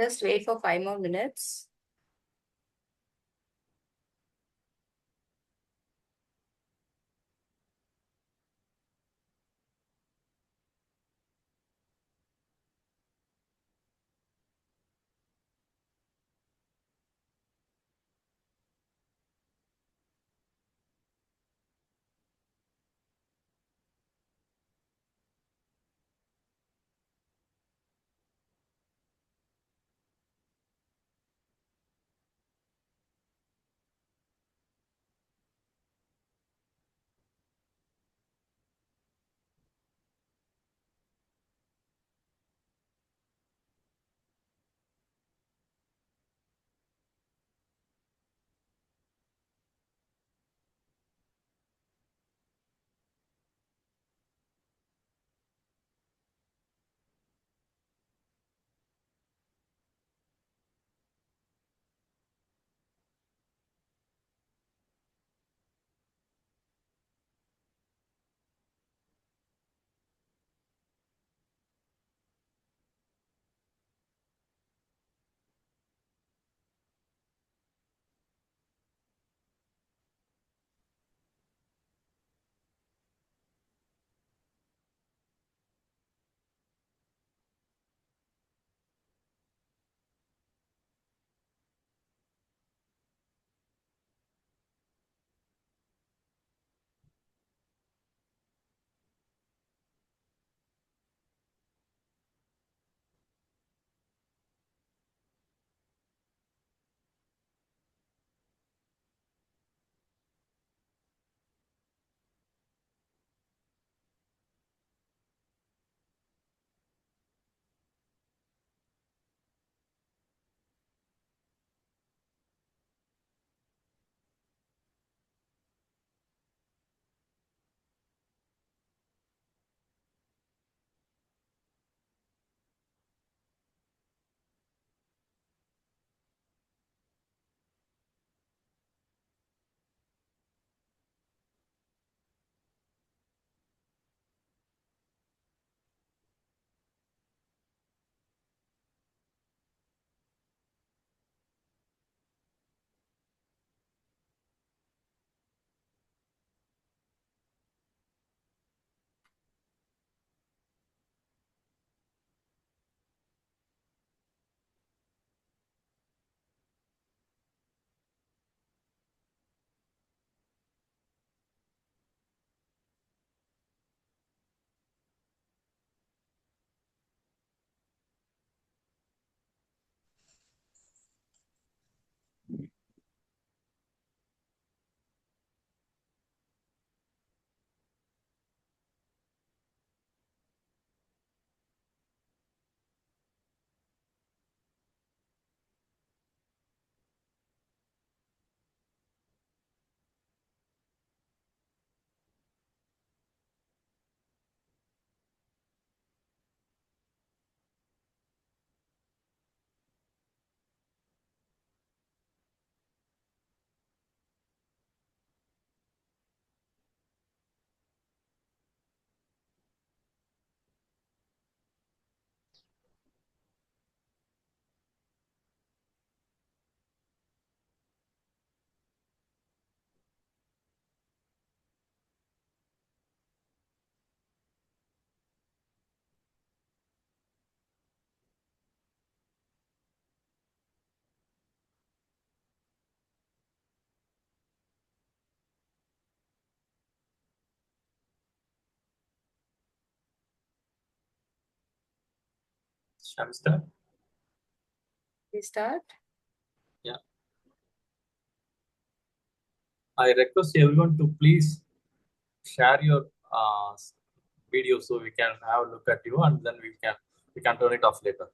Just wait for 5 more minutes. Shamster? We start. Yeah. I request everyone to please share your video so we can have a look at you and then we can turn it off later.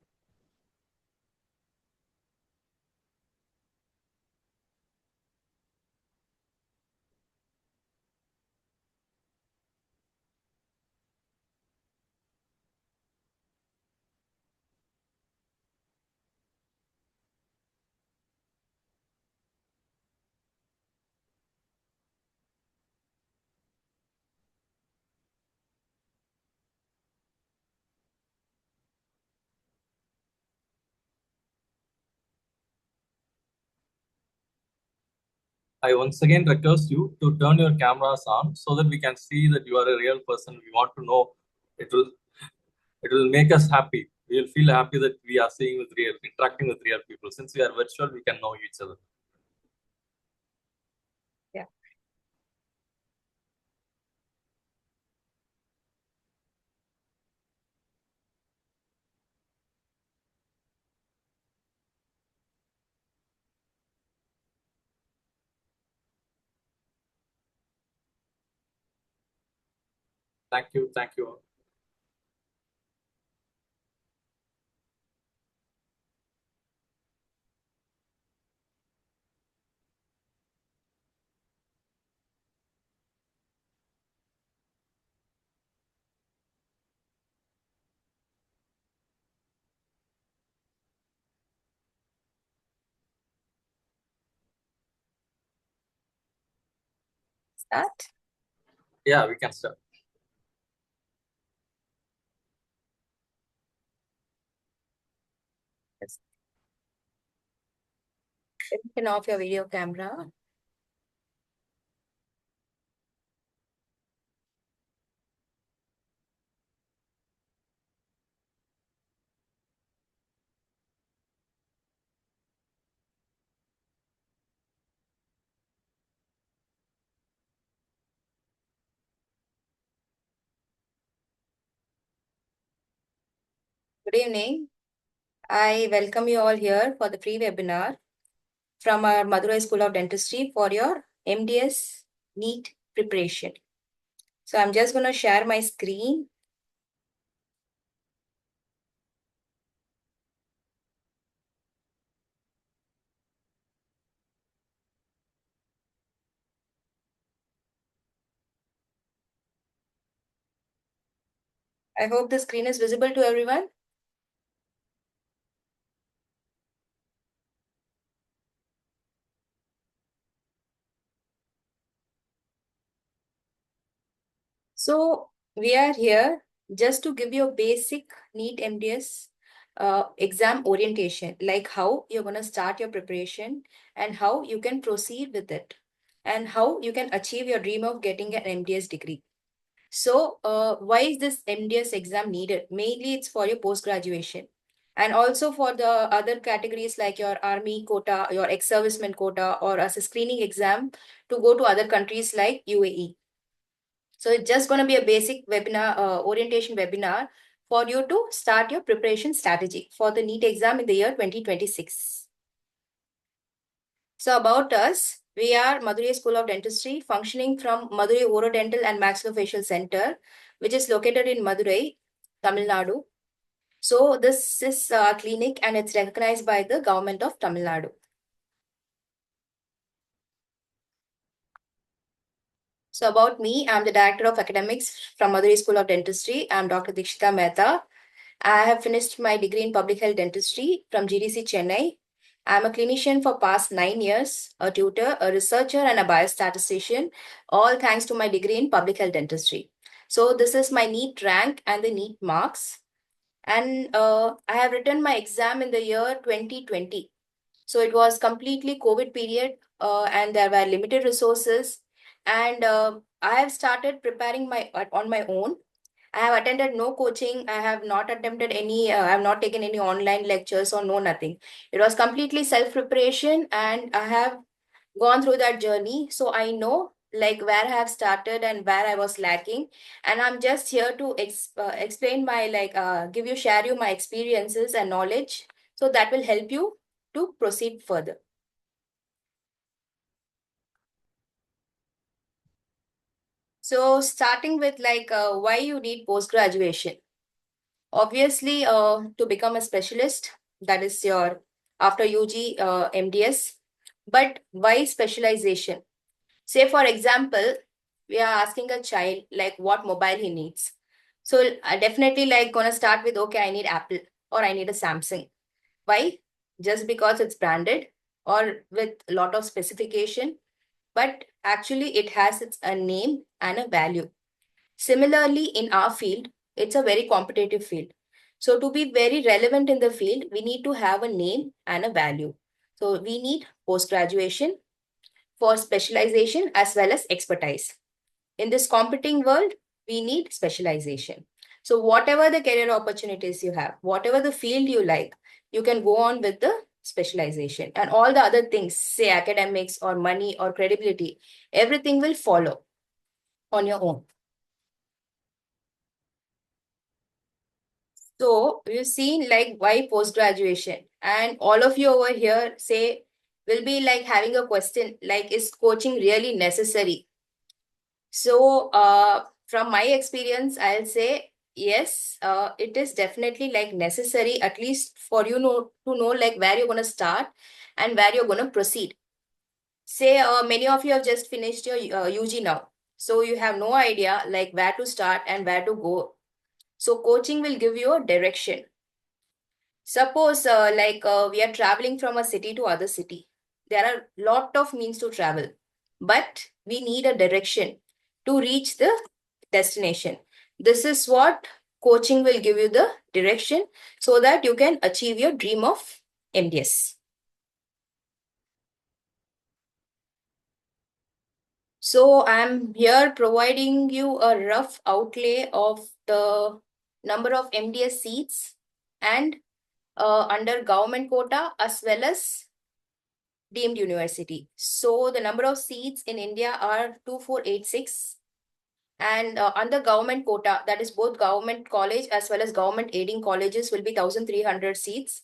I once again request you to turn your cameras on so that we can see that you are a real person. We want to know. It will make us happy. We will feel happy that we are seeing with real, interacting with real people. Since we are virtual, we can know each other. Yeah. Thank you. Thank you. Start. Yeah, we can start. Yes. You can off your video camera. Good evening. I welcome you all here for the free webinar from our Madurai School of Dentistry for your MDS NEET preparation. So I'm just going to share my screen. I hope the screen is visible to everyone. So we are here just to give you a basic NEET MDS exam orientation, like how you're going to start your preparation and how you can proceed with it and how you can achieve your dream of getting an MDS degree. So why is this MDS exam needed? Mainly it's for your post-graduation and also for the other categories like your army quota, your ex-serviceman quota, or as a screening exam to go to other countries like UAE. So it's just going to be a basic webinar, orientation webinar for you to start your preparation strategy for the NEET exam in the year 2026. So about us, we are Madurai School of Dentistry, functioning from Madurai Orodental and Maxillofacial Center, which is located in Madurai, Tamil Nadu. So this is a clinic and it's recognized by the government of Tamil Nadu. So about me, I'm the Director of Academics from Madurai School of Dentistry. I'm Dr. Dikshita Mehta. I have finished my degree in public health dentistry from GDC Chennai. I'm a clinician for past 9 years, a tutor, a researcher, and a biostatistician, all thanks to my degree in public health dentistry. So this is my NEET rank and the NEET marks. And I have written my exam in the year 2020. So it was completely COVID period and there were limited resources. And I have started preparing on my own. I have attended no coaching. I have not attempted any, I have not taken any online lectures or no nothing. It was completely self-preparation and I have gone through that journey. So I know like where I have started and where I was lacking. And I'm just here to explain my, share you my experiences and knowledge. So that will help you to proceed further. So starting with why you need post-graduation. Obviously, to become a specialist, that is your after UG MDS. But why specialization? Say, for example, we are asking a child like what mobile he needs. So I definitely like gonna start with, okay, I need Apple or I need a Samsung. Why? Just because it's branded or with a lot of specification, but actually it has its a name and a value. Similarly, in our field, it's a very competitive field. So to be very relevant in the field, we need to have a name and a value. So we need post-graduation, for specialization as well as expertise. In this competing world, we need specialization. So whatever the career opportunities you have, whatever the field you like, you can go on with the specialization, and all the other things, say academics or money or credibility, everything will follow on your own. So you've seen like why post-graduation, and all of you over here say will be like having a question like, is coaching really necessary? So from my experience, I'll say yes, it is definitely like necessary, at least for to know like where you're going to start and where you're going to proceed. Say many of you have just finished your UG now, so you have no idea like where to start and where to go. So coaching will give you a direction. Suppose we are traveling from a city to other city. There are lot of means to travel, but we need a direction to reach the destination. This is what coaching will give you, the direction, so that you can achieve your dream of MDS. So I'm here providing you a rough outlay of the number of MDS seats and under government quota as well as deemed university. So the number of seats in India are 2486, and under government quota, that is both government college as well as government aiding colleges, will be 1300 seats,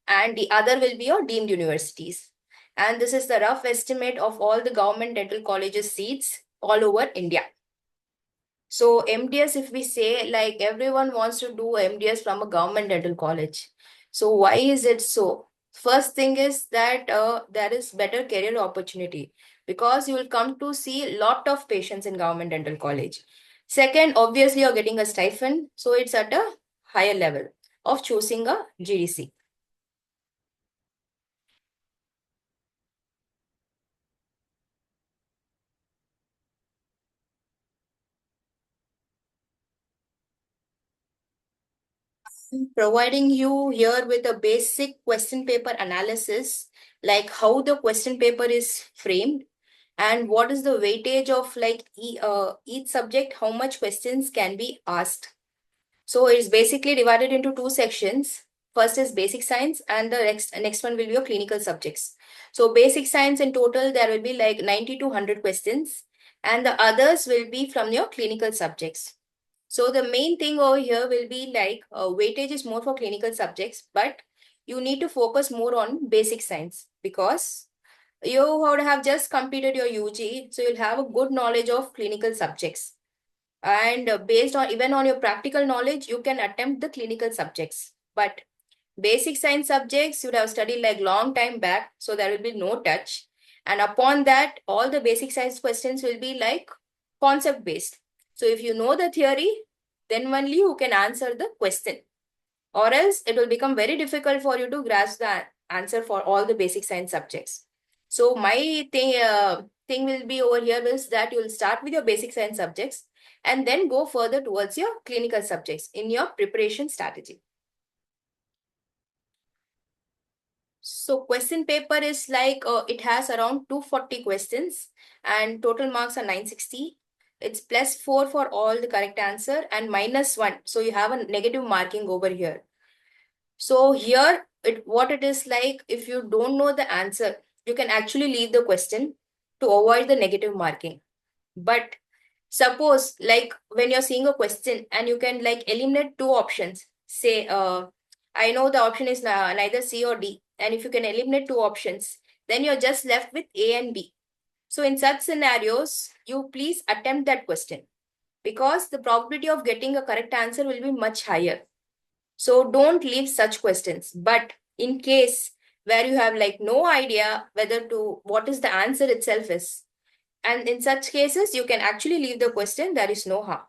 and the other will be your deemed universities. And this is the rough estimate of all the government dental colleges seats all over India. So MDS, if we say like everyone wants to do MDS from a government dental college. So why is it so? First thing is that there is better career opportunity, because you will come to see a lot of patients in government dental college. Second, obviously you're getting a stipend, so it's at a higher level of choosing a GDC. Providing you here with a basic question paper analysis, like how the question paper is framed and what is the weightage of like each subject, how much questions can be asked. So it's basically divided into two sections. First is basic science, and the next one will be your clinical subjects. So basic science in total, there will be like 90 to 100 questions, and the others will be from your clinical subjects. So the main thing over here will be like weightage is more for clinical subjects, but you need to focus more on basic science, because you would have just completed your UG, so you'll have a good knowledge of clinical subjects. And based on even on your practical knowledge, you can attempt the clinical subjects. But basic science subjects you'd have studied like long time back, so there will be no touch. And upon that, all the basic science questions will be like concept based. So if you know the theory, then only you can answer the question. Or else it will become very difficult for you to grasp the answer for all the basic science subjects. So my thing will be over here is that you will start with your basic science subjects and then go further towards your clinical subjects in your preparation strategy. So question paper is like it has around 240 questions and total marks are 960. It's +4 for all the correct answer and -1. So you have a negative marking over here. So here what it is like, if you don't know the answer, you can actually leave the question to avoid the negative marking. But suppose like when you're seeing a question and you can like eliminate two options, say I know the option is neither C or D, and if you can eliminate two options, then you're just left with A and B. So in such scenarios, you please attempt that question, because the probability of getting a correct answer will be much higher. So don't leave such questions. But in case where you have like no idea whether to what is the answer itself is, and in such cases, you can actually leave the question, there is no harm.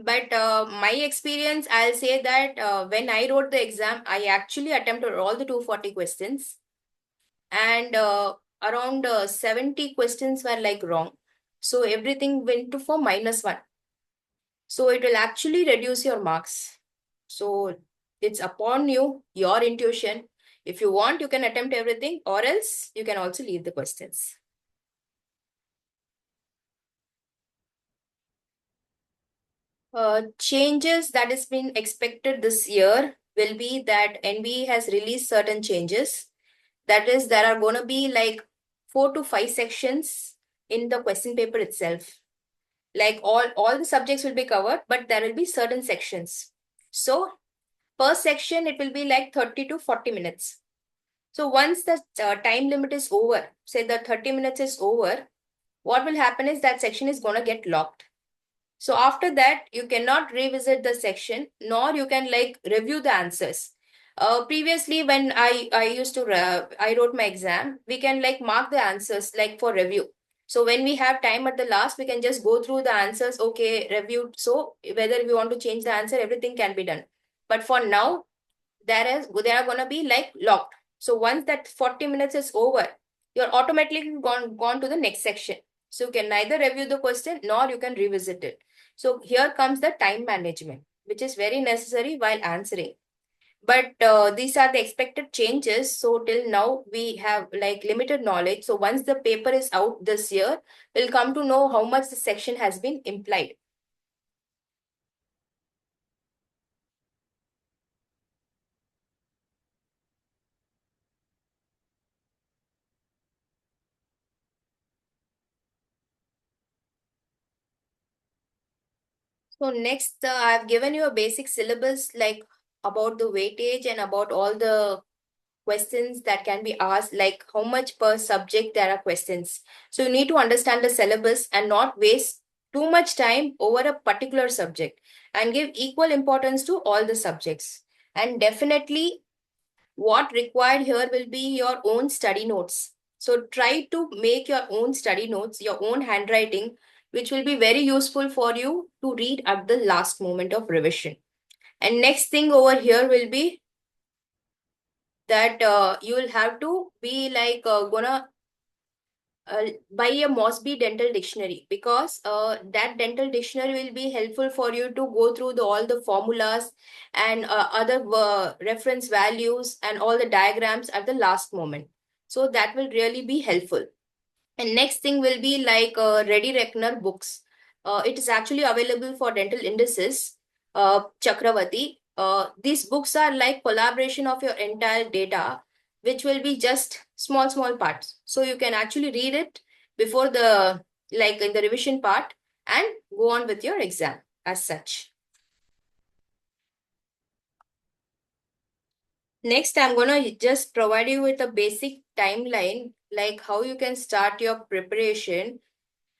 But my experience, I'll say that when I wrote the exam, I actually attempted all the 240 questions, and around 70 questions were like wrong. So everything went to for -1. So it will actually reduce your marks. So it's upon you, your intuition. If you want, you can attempt everything, or else you can also leave the questions. Changes that has been expected this year will be that NBE has released certain changes. That is, there are going to be like 4 to 5 sections in the question paper itself. Like all the subjects will be covered, but there will be certain sections. So per section, it will be like 30 to 40 minutes. So once the time limit is over, say the 30 minutes is over, what will happen is that section is going to get locked. So after that, you cannot revisit the section, nor you can like review the answers. Previously, when I used to I wrote my exam, we can like mark the answers like for review. So when we have time at the last, we can just go through the answers. Okay, reviewed. So whether we want to change the answer, everything can be done. But for now, they are gonna be like locked. So once that 40 minutes is over, you're automatically gone to the next section. So you can neither review the question nor you can revisit it. So here comes the time management, which is very necessary while answering. But these are the expected changes. So till now we have like limited knowledge. So once the paper is out this year, we'll come to know how much the section has been implied. So next, I've given you a basic syllabus like about the weightage and about all the questions that can be asked, like how much per subject there are questions. So you need to understand the syllabus and not waste too much time over a particular subject and give equal importance to all the subjects. And definitely what required here will be your own study notes. So try to make your own study notes, your own handwriting, which will be very useful for you to read at the last moment of revision. And next thing over here will be that you will have to be like gonna buy a Mosby dental dictionary, because that dental dictionary will be helpful for you to go through all the formulas and other reference values and all the diagrams at the last moment. So that will really be helpful. And next thing will be like Ready Reckoner books. It is actually available for dental indices, Chakravati. These books are like collaboration of your entire data, which will be just small parts. So you can actually read it before the like in the revision part and go on with your exam as such. Next, I'm gonna just provide you with a basic timeline, like how you can start your preparation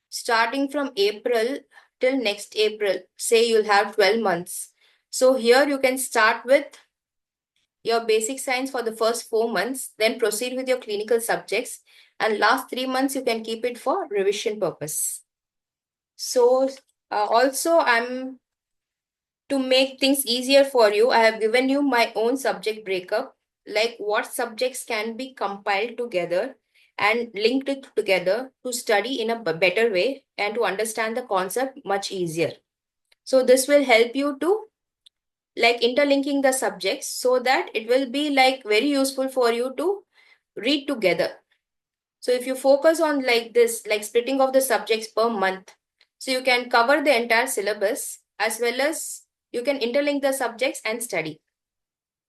starting from April till next April. Say you'll have 12 months. So here you can start with your basic science for the first 4 months, then proceed with your clinical subjects, and last 3 months you can keep it for revision purpose. So also I'm to make things easier for you, I have given you my own subject breakup, like what subjects can be compiled together and linked it together to study in a better way and to understand the concept much easier. So this will help you to like interlinking the subjects so that it will be like very useful for you to read together. So if you focus on like this, like splitting of the subjects per month, so you can cover the entire syllabus as well as you can interlink the subjects and study.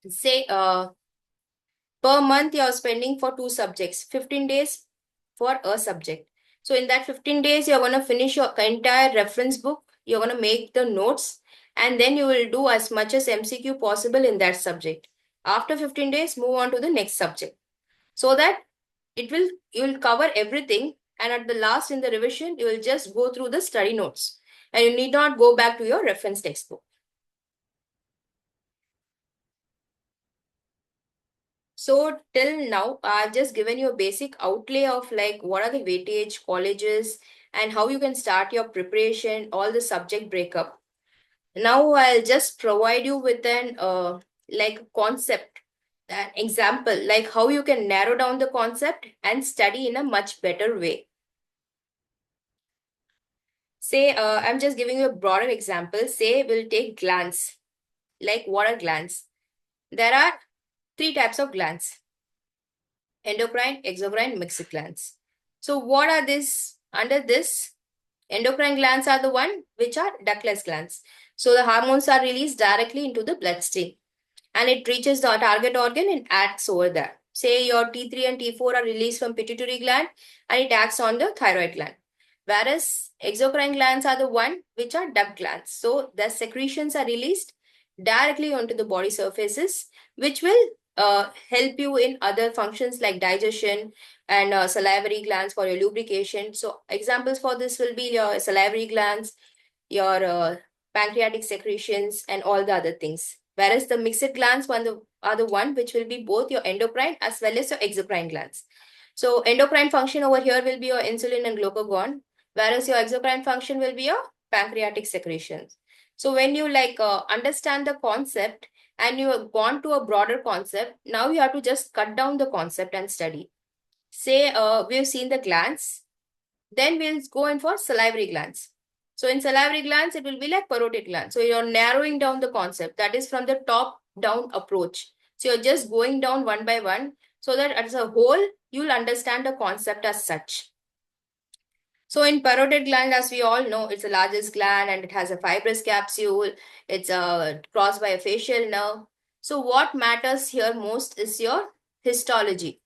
Say per month you are spending for 2 subjects, 15 days for a subject. So in that 15 days, you're going to finish your entire reference book, you're going to make the notes, and then you will do as much as MCQ possible in that subject. After 15 days, move on to the next subject. So that you will cover everything, and at the last in the revision, you will just go through the study notes and you need not go back to your reference textbook. So till now, I've just given you a basic outlay of like what are the weightage, colleges, and how you can start your preparation, all the subject breakup. Now I'll just provide you with an like concept, an example, like how you can narrow down the concept and study in a much better way. Say, I'm just giving you a broader example. Say we'll take glands. Like what are glands? There are 3 types of glands: endocrine, exocrine, mixed glands. So what are these? Under this, endocrine glands are the one which are ductless glands. So the hormones are released directly into the bloodstream and it reaches the target organ and acts over there. Say your T3 and T4 are released from pituitary gland and it acts on the thyroid gland. Whereas exocrine glands are the one which are duct glands. So the secretions are released directly onto the body surfaces, which will help you in other functions like digestion and salivary glands for your lubrication. So examples for this will be your salivary glands, your pancreatic secretions, and all the other things. Whereas the mixed glands are the one which will be both your endocrine as well as your exocrine glands. So endocrine function over here will be your insulin and glucagon, whereas your exocrine function will be your pancreatic secretions. So when you understand the concept and you have gone to a broader concept, now you have to just cut down the concept and study. Say we've seen the glands, then we'll go in for salivary glands. So in salivary glands, it will be like parotid glands. So you're narrowing down the concept. That is from the top down approach. So you're just going down one by one so that as a whole, you'll understand the concept as such. So in parotid gland, as we all know, it's the largest gland and it has a fibrous capsule. It's crossed by a facial nerve. So what matters here most is your histology.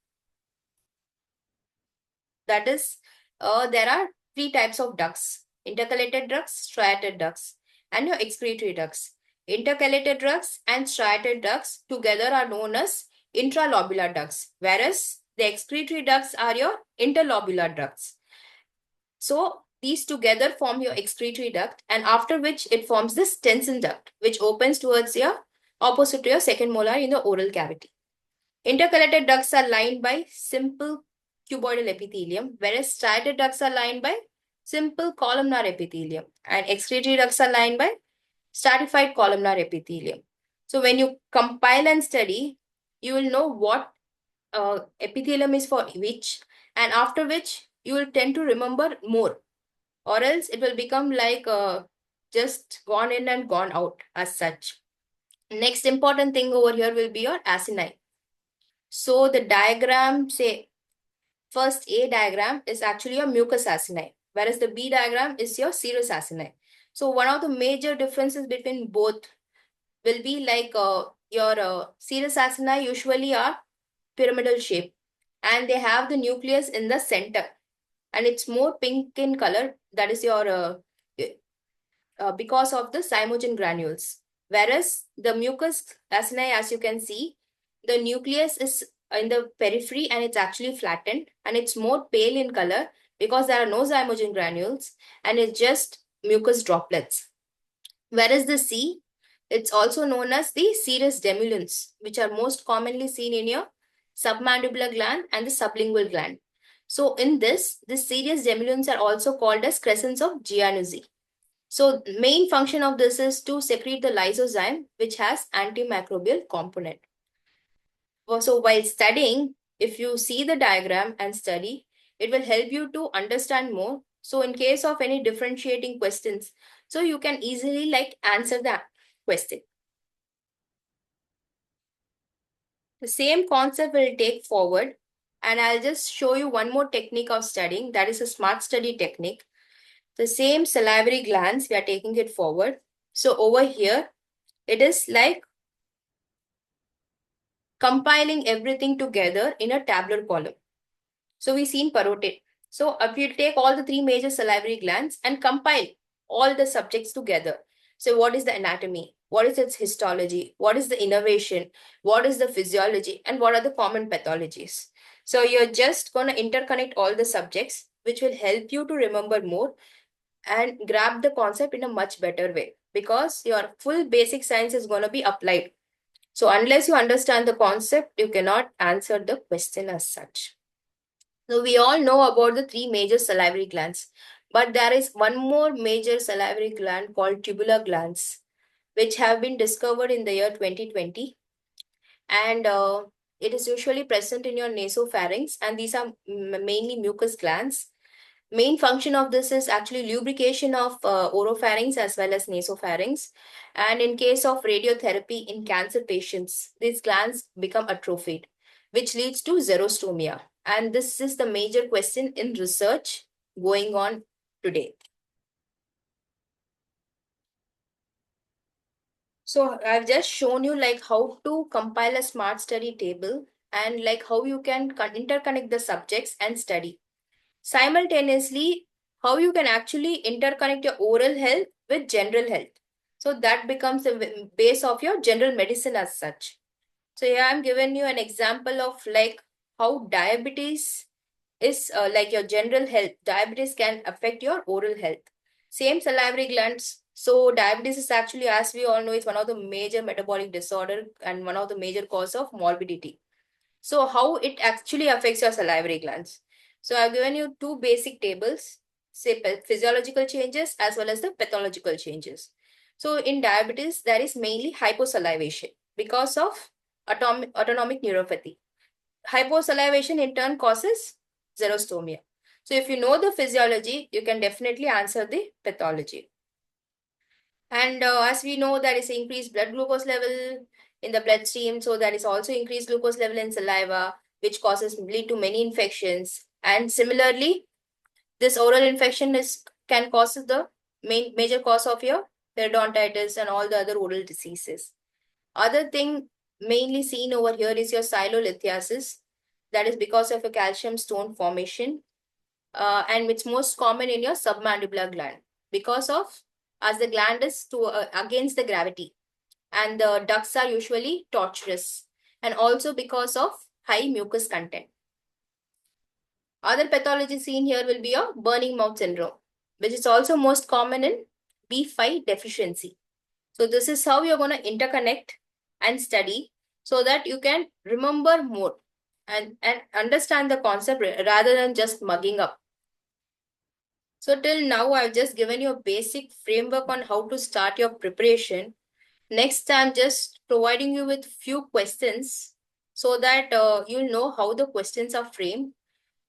That is, there are three types of ducts: intercalated ducts, striated ducts, and your excretory ducts. Intercalated ducts and striated ducts together are known as intralobular ducts, whereas the excretory ducts are your interlobular ducts. So these together form your excretory duct, and after which it forms this Stenson duct, which opens towards your opposite to your second molar in the oral cavity. Intercalated ducts are lined by simple cuboidal epithelium, whereas striated ducts are lined by simple columnar epithelium, and excretory ducts are lined by stratified columnar epithelium. So when you compile and study, you will know what epithelium is for which, and after which you will tend to remember more, or else it will become like just gone in and gone out as such. Next important thing over here will be your acini. So the diagram, say, first A diagram is actually your mucous acini, whereas the B diagram is your serous acini. So one of the major differences between both will be like your serous acini usually are pyramidal shape and they have the nucleus in the center and it's more pink in color. That is your because of the zymogen granules. Whereas the mucous acini, as you can see, the nucleus is in the periphery and it's actually flattened and it's more pale in color because there are no zymogen granules and it's just mucus droplets. Whereas the C, it's also known as the serous demulins, which are most commonly seen in your submandibular gland and the sublingual gland. So in this, the serous demulins are also called as crescents of Giannuzzi. So main function of this is to secrete the lysozyme, which has antimicrobial component. So while studying, if you see the diagram and study, it will help you to understand more. So in case of any differentiating questions, so you can easily answer that question. The same concept will take forward and I'll just show you one more technique of studying, that is a smart study technique. The same salivary glands, we are taking it forward. So over here, it is like compiling everything together in a tabular column. So we've seen parotid. So if you take all the three major salivary glands and compile all the subjects together. So what is the anatomy? What is its histology? What is the innervation? What is the physiology? And what are the common pathologies? So you're just going to interconnect all the subjects, which will help you to remember more and grab the concept in a much better way because your full basic science is going to be applied. So unless you understand the concept, you cannot answer the question as such. So we all know about the three major salivary glands, but there is one more major salivary gland called tubular glands, which have been discovered in the year 2020. And it is usually present in your nasopharynx, and these are mainly mucous glands. Main function of this is actually lubrication of oropharynx as well as nasopharynx. And in case of radiotherapy in cancer patients, these glands become atrophied, which leads to xerostomia. And this is the major question in research going on today. So I've just shown you like how to compile a smart study table and like how you can interconnect the subjects and study. Simultaneously, how you can actually interconnect your oral health with general health. So that becomes the base of your general medicine as such. So here I'm giving you an example of like how diabetes is like your general health. Diabetes can affect your oral health. Same salivary glands. So diabetes is actually, as we all know, is one of the major metabolic disorder and one of the major cause of morbidity. So how it actually affects your salivary glands. So I've given you two basic tables, say physiological changes as well as the pathological changes. So in diabetes, there is mainly hyposalivation because of autonomic neuropathy. Hyposalivation in turn causes xerostomia. So if you know the physiology, you can definitely answer the pathology. And as we know, there is increased blood glucose level in the bloodstream. So there is also increased glucose level in saliva, which causes lead to many infections. And similarly, this oral infection can cause the major cause of your periodontitis and all the other oral diseases. Other thing mainly seen over here is your silolithiasis. That is because of a calcium stone formation, and it's most common in your submandibular gland because of as the gland is to against the gravity, and the ducts are usually tortuous, and also because of high mucus content. Other pathology seen here will be a burning mouth syndrome, which is also most common in B5 deficiency. So this is how you're going to interconnect and study so that you can remember more and understand the concept rather than just mugging up. So till now, I've just given you a basic framework on how to start your preparation. Next, I'm just providing you with few questions so that you'll know how the questions are framed.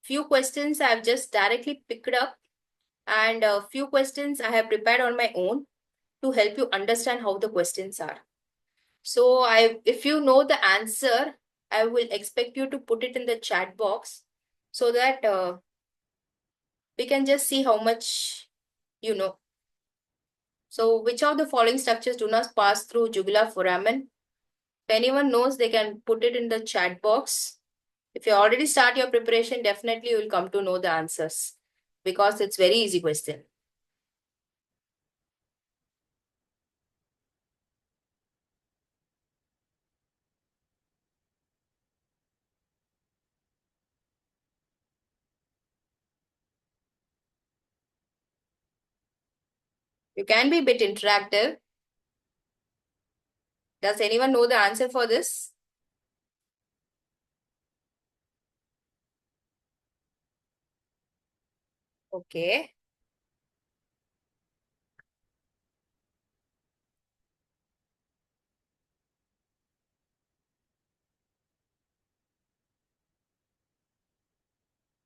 Few questions I've just directly picked up, and a few questions I have prepared on my own to help you understand how the questions are. So if you know the answer, I will expect you to put it in the chat box so that we can just see how much you know. So which of the following structures do not pass through jugular foramen? If anyone knows, they can put it in the chat box. If you already start your preparation, definitely you will come to know the answers because it's very easy question. You can be a bit interactive. Does anyone know the answer for this? Okay.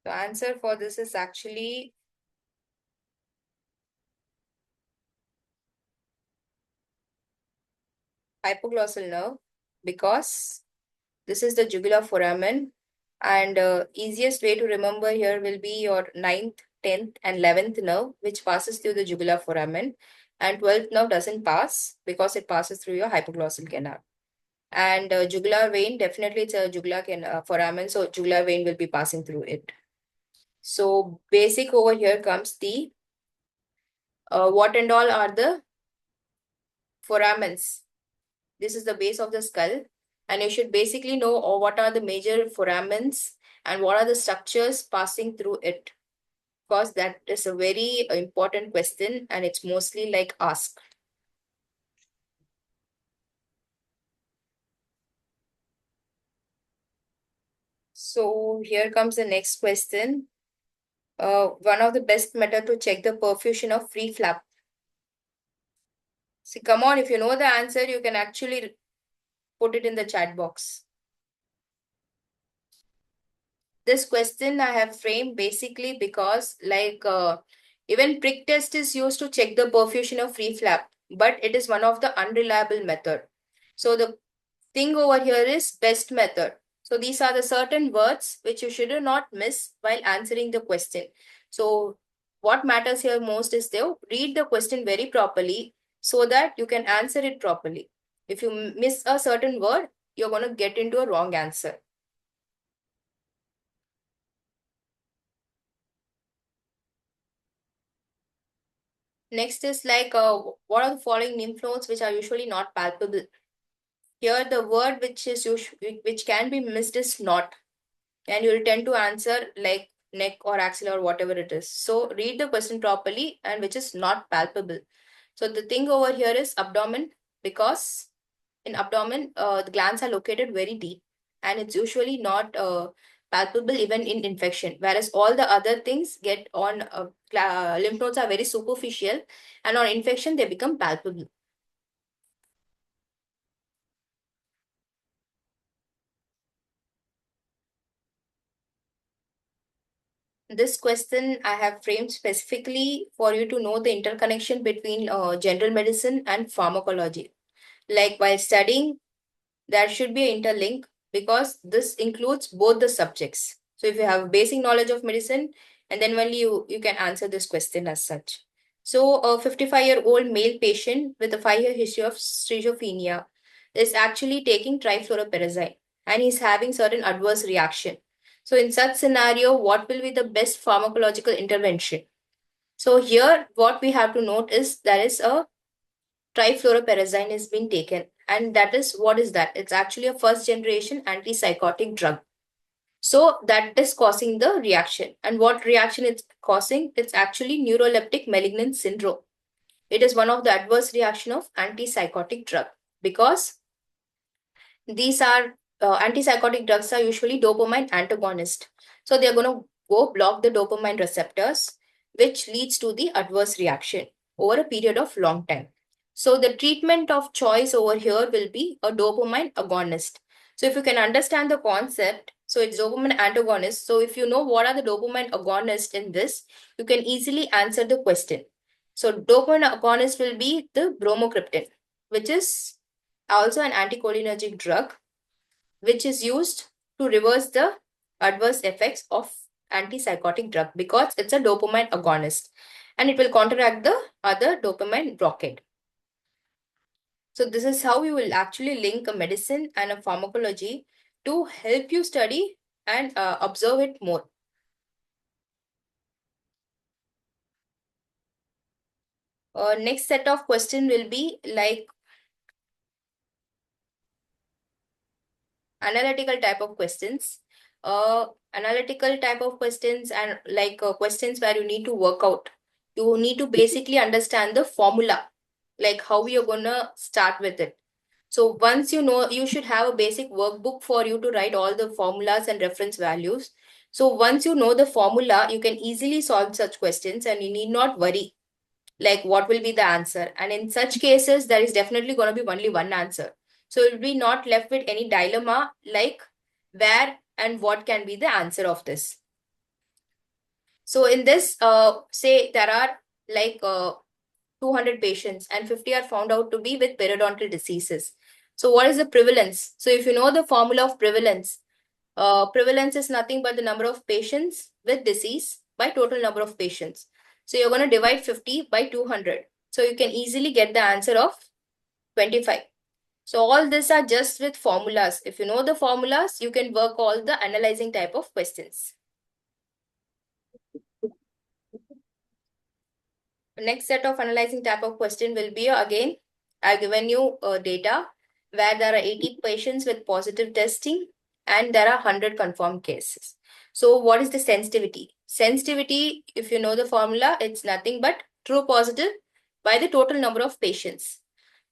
The answer for this is actually hypoglossal nerve because this is the jugular foramen, and easiest way to remember here will be your 9th, 10th and 11th nerve which passes through the jugular foramen, and 12th nerve doesn't pass because it passes through your hypoglossal canal. And jugular vein, definitely it's a jugular foramen, so jugular vein will be passing through it. So basic over here comes the what and all are the foramens. This is the base of the skull, and you should basically know what are the major foramens and what are the structures passing through it, because that is a very important question and it's mostly like asked. So here comes the next question. One of the best method to check the perfusion of free flap. See, come on, if you know the answer, you can actually put it in the chat box. This question I have framed basically because even prick test is used to check the perfusion of free flap, but it is one of the unreliable method. So the thing over here is best method. So these are the certain words which you should not miss while answering the question. So what matters here most is to read the question very properly so that you can answer it properly. If you miss a certain word, you're going to get into a wrong answer. Next is like, what are the following lymph nodes which are usually not palpable? Here, the word which can be missed is not, and you will tend to answer like neck or axilla or whatever it is. So read the question properly, and which is not palpable. So the thing over here is abdomen, because in abdomen, the glands are located very deep, and it's usually not palpable even in infection. Whereas all the other things get on lymph nodes are very superficial, and on infection they become palpable. This question I have framed specifically for you to know the interconnection between general medicine and pharmacology. Like while studying, there should be an interlink because this includes both the subjects. So if you have basic knowledge of medicine, and then only you can answer this question as such. So a 55-year-old male patient with a 5-year history of schizophrenia is actually taking trifluoroperazine, and he's having certain adverse reaction. So in such scenario, what will be the best pharmacological intervention? So here, what we have to note is there is a trifluoroperazine is being taken, and that is, what is that? It's actually a first generation antipsychotic drug. So that is causing the reaction. And what reaction it's causing? It's actually neuroleptic malignant syndrome. It is one of the adverse reaction of antipsychotic drug, because these are antipsychotic drugs are usually dopamine antagonist. So they're going to go block the dopamine receptors, which leads to the adverse reaction over a period of long time. So the treatment of choice over here will be a dopamine agonist. So if you can understand the concept, so it's dopamine antagonist. So if you know what are the dopamine agonists in this, you can easily answer the question. So dopamine agonist will be the bromocriptine, which is also an anticholinergic drug, which is used to reverse the adverse effects of antipsychotic drug because it's a dopamine agonist, and it will counteract the other dopamine blockade. So this is how you will actually link a medicine and a pharmacology to help you study and observe it more. Next set of question will be like analytical type of questions. Analytical type of questions and like questions where you need to work out. You need to basically understand the formula, like how you're gonna start with it. So once you know, you should have a basic workbook for you to write all the formulas and reference values. So once you know the formula, you can easily solve such questions, and you need not worry like what will be the answer. And in such cases, there is definitely going to be only one answer. So you'll be not left with any dilemma like where and what can be the answer of this. So in this, say there are like 200 patients and 50 are found out to be with periodontal diseases. So what is the prevalence? So if you know the formula of prevalence, prevalence is nothing but the number of patients with disease by total number of patients. So you're going to divide 50 by 200. So you can easily get the answer of 25. So all this are just with formulas. If you know the formulas, you can work all the analyzing type of questions. The next set of analyzing type of question will be again, I've given you data where there are 80 patients with positive testing and there are 100 confirmed cases. So what is the sensitivity? Sensitivity, if you know the formula, it's nothing but true positive by the total number of patients.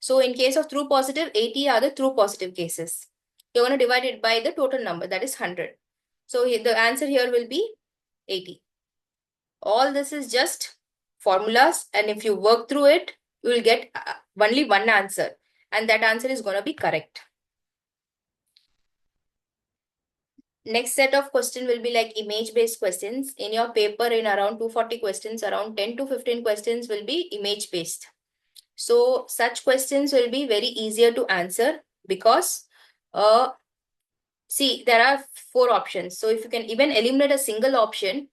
So in case of true positive, 80 are the true positive cases. You're going to divide it by the total number, that is 100. So the answer here will be 80. All this is just formulas, and if you work through it, you will get only one answer, and that answer is going to be correct. Next set of question will be like image based questions. In your paper, in around 240 questions, around 10 to 15 questions will be image based. So such questions will be very easier to answer because see, there are 4 options. So if you can even eliminate a single option,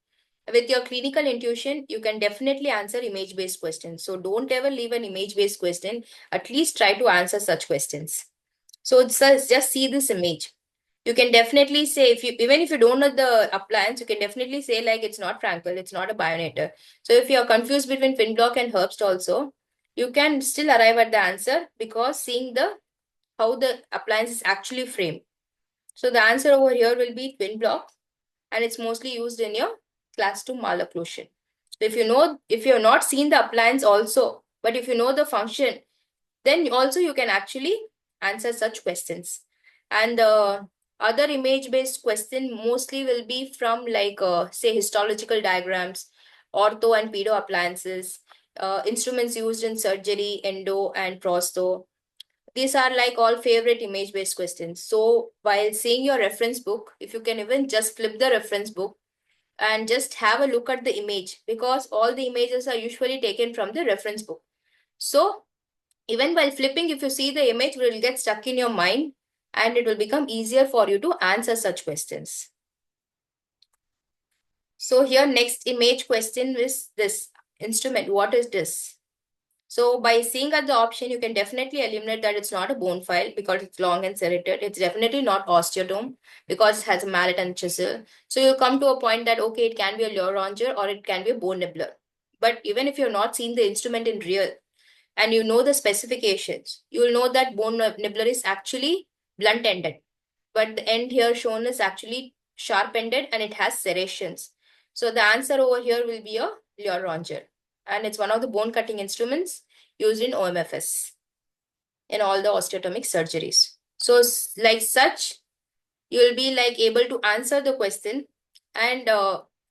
with your clinical intuition, you can definitely answer image-based questions. So don't ever leave an image-based question. At least try to answer such questions. So just see this image. You can definitely say, even if you don't know the appliance, you can definitely say like it's not Frankel, it's not a Bionator. So if you're confused between Finblock and Herbst also, you can still arrive at the answer because seeing the how the appliance is actually framed. So the answer over here will be Finblock, and it's mostly used in your class 2 malocclusion. So if you're not seen the appliance also, but if you know the function, then also you can actually answer such questions. And the other image-based question mostly will be from like say histological diagrams, ortho and pedo appliances, instruments used in surgery, endo and prosto. These are like all favorite image-based questions. So while seeing your reference book, if you can even just flip the reference book and just have a look at the image, because all the images are usually taken from the reference book. So even while flipping, if you see the image, it will get stuck in your mind and it will become easier for you to answer such questions. So here next image question is this instrument. What is this? So by seeing at the option, you can definitely eliminate that it's not a bone file because it's long and serrated. It's definitely not osteotome because it has a mallet and chisel. So you'll come to a point that, okay, it can be a Lioranger or it can be a bone nibbler. But even if you're not seen the instrument in real and you know the specifications, you will know that bone nibbler is actually blunt ended. But the end here shown is actually sharp ended and it has serrations. So the answer over here will be a Lioranger. And it's one of the bone cutting instruments used in OMFS in all the osteotomic surgeries. So like such, you will be like able to answer the question. And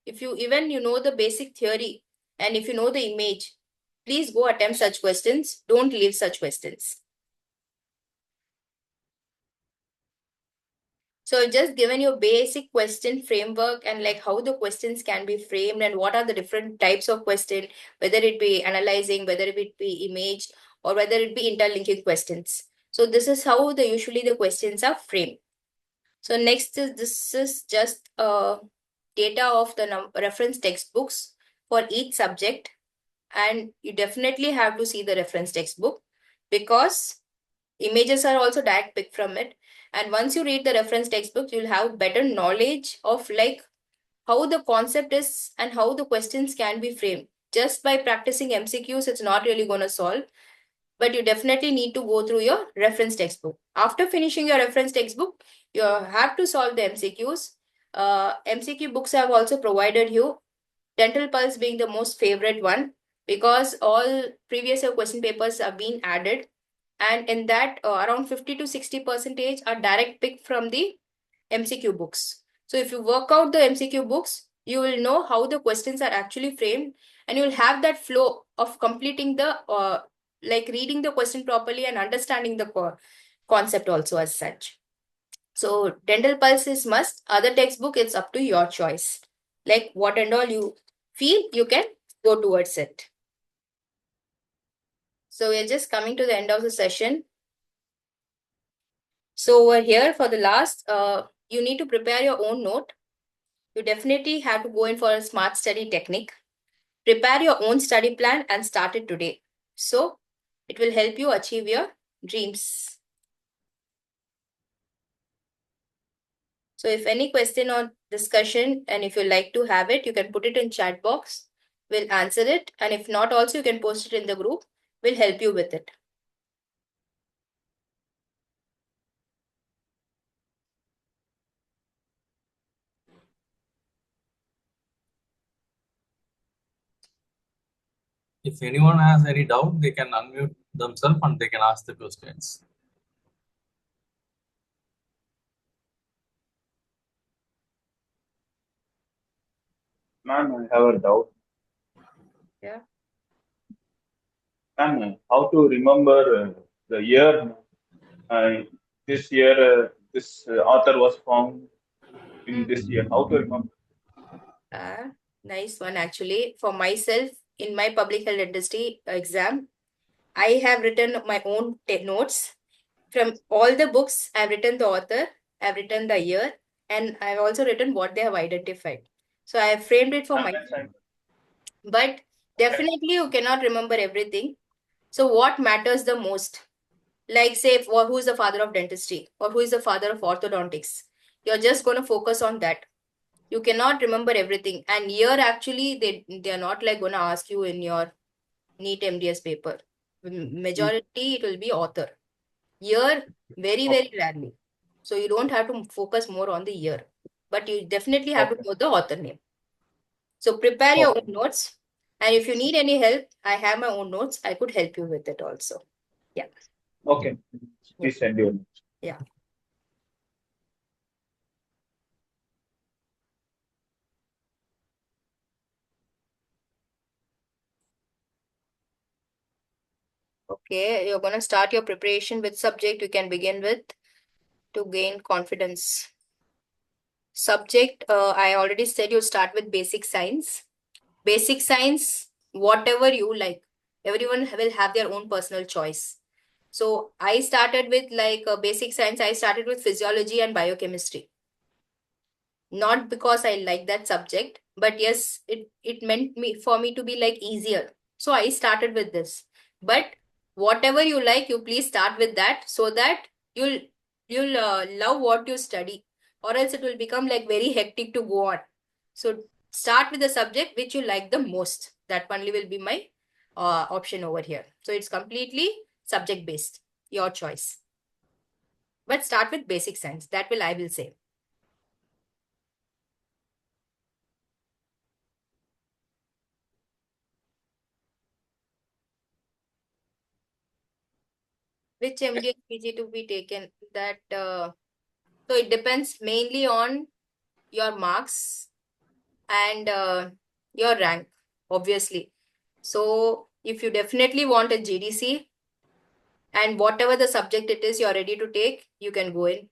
if you know the basic theory and if you know the image, please go attempt such questions. Don't leave such questions. So just given you basic question framework and like how the questions can be framed and what are the different types of question, whether it be analyzing, whether it be image, or whether it be interlinking questions. So this is how usually the questions are framed. So next is this is just data of the reference textbooks for each subject, and you definitely have to see the reference textbook because images are also direct picked from it. And once you read the reference textbook, you'll have better knowledge of like how the concept is and how the questions can be framed. Just by practicing MCQs, it's not really going to solve, but you definitely need to go through your reference textbook. After finishing your reference textbook, you have to solve the MCQs. MCQ books have also provided you, Dental Pulse being the most favorite one because all previous year question papers have been added, and in that around 50 to 60% are direct pick from the MCQ books. So if you work out the MCQ books, you will know how the questions are actually framed, and you will have that flow of completing the like reading the question properly and understanding the concept also as such. So Dental Pulse is must. Other textbook, it's up to your choice. Like what and all you feel, you can go towards it. So we're just coming to the end of the session. So over here for the last, you need to prepare your own note. You definitely have to go in for a smart study technique. Prepare your own study plan and start it today. So it will help you achieve your dreams. So if any question or discussion and if you like to have it, you can put it in chat box. We'll answer it. And if not also, you can post it in the group. We'll help you with it. If anyone has any doubt, they can unmute themselves and they can ask the questions. Ma'am, I have a doubt. Yeah. Ma'am, how to remember the year? This year, this author was found in this year. How to remember? Nice one actually. For myself, in my public health dentistry exam, I have written my own notes. From all the books, I've written the author, I've written the year, and I've also written what they have identified. So I have framed it for I'm myself. excited. But definitely you cannot remember everything. So what matters the most? Like say, who is the father of dentistry or who is the father of orthodontics? You're just going to focus on that. You cannot remember everything. And here actually they are not like going to ask you in your NEET MDS paper. Majority it will be author. Year very Okay. rarely. So you don't have to focus more on the year, but you definitely have to Okay. know the author name. So prepare your own notes. And if you need any help, I have my own notes. I could help you with it also. Yeah. Okay. Yeah. Please send your. Yeah. Okay. You're going to start your preparation with subject you can begin with to gain confidence. Subject, I already said you start with basic science. Basic science, whatever you like. Everyone will have their own personal choice. So I started with like basic science. I started with physiology and biochemistry. Not because I like that subject, but yes, it meant me for me to be like easier. So I started with this. But whatever you like, you please start with that so that you'll love what you study, or else it will become like very hectic to go on. So start with the subject which you like the most. That only will be my option over here. So it's completely subject based, your choice. But start with basic science. That will I will say. Which MDS PG to be taken? That so it depends mainly on your marks and your rank, obviously. So if you definitely want a GDC and whatever the subject it is you're ready to take, you can go in.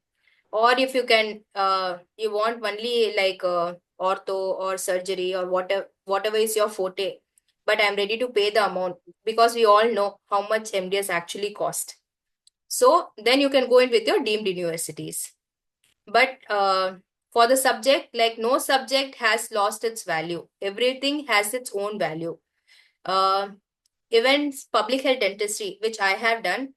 Or if you can, you want only like ortho or surgery or whatever is your forte. But I'm ready to pay the amount because we all know how much MDS actually cost. So then you can go in with your deemed universities. But for the subject, like no subject has lost its value. Everything has its own value. Uh, Even public health dentistry, which I have done,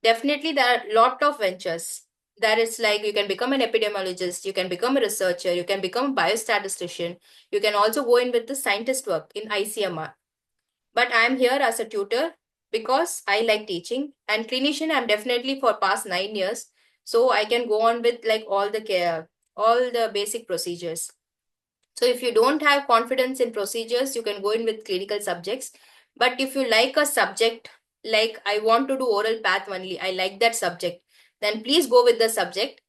definitely there are a lot of ventures. That is like you can become an epidemiologist, you can become a researcher, you can become a biostatistician, you can also go in with the scientist work in ICMR. But I'm here as a tutor because I like teaching, and clinician I'm definitely for past 9 years. So I can go on with like all the care, all the basic procedures. So if you don't have confidence in procedures, you can go in with clinical subjects. But if you like a subject, like I want to do oral path only, I like that subject, then please go with the subject.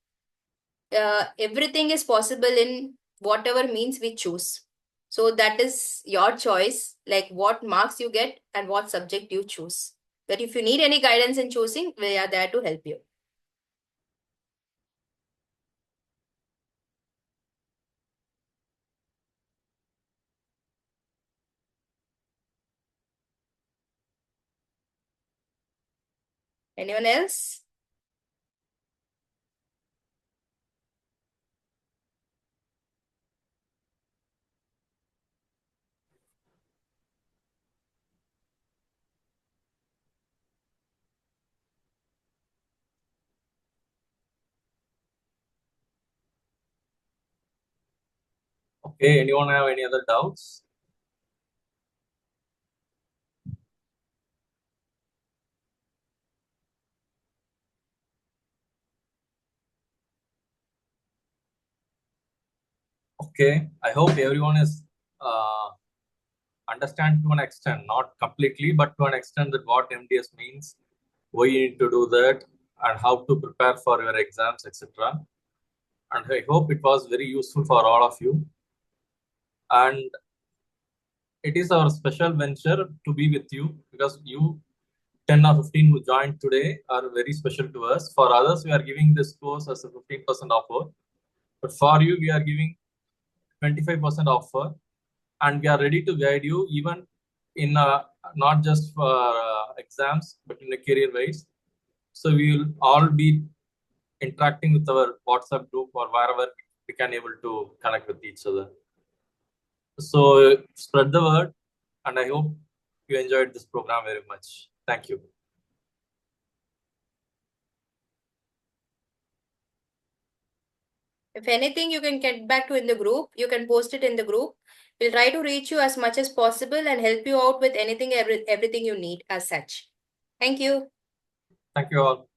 Everything is possible in whatever means we choose. So that is your choice, like what marks you get and what subject you choose. But if you need any guidance in choosing, we are there to help you. Anyone else? Okay, anyone have any other doubts? Okay, I hope everyone is understand to an extent, not completely, but to an extent that what MDS means, why you need to do that, and how to prepare for your exams, etc. And I hope it was very useful for all of you. And it is our special venture to be with you because you 10 or 15 who joined today are very special to us. For others, we are giving this course as a 15% offer. But for you, we are giving 25% offer. And we are ready to guide you even in not just for exams, but in a career wise. So we will all be interacting with our WhatsApp group or wherever we can able to connect with each other. So spread the word, and I hope you enjoyed this program very much. Thank you. If anything you can get back to in the group, you can post it in the group. We'll try to reach you as much as possible and help you out with anything, everything you need as such. Thank you. Thank you all.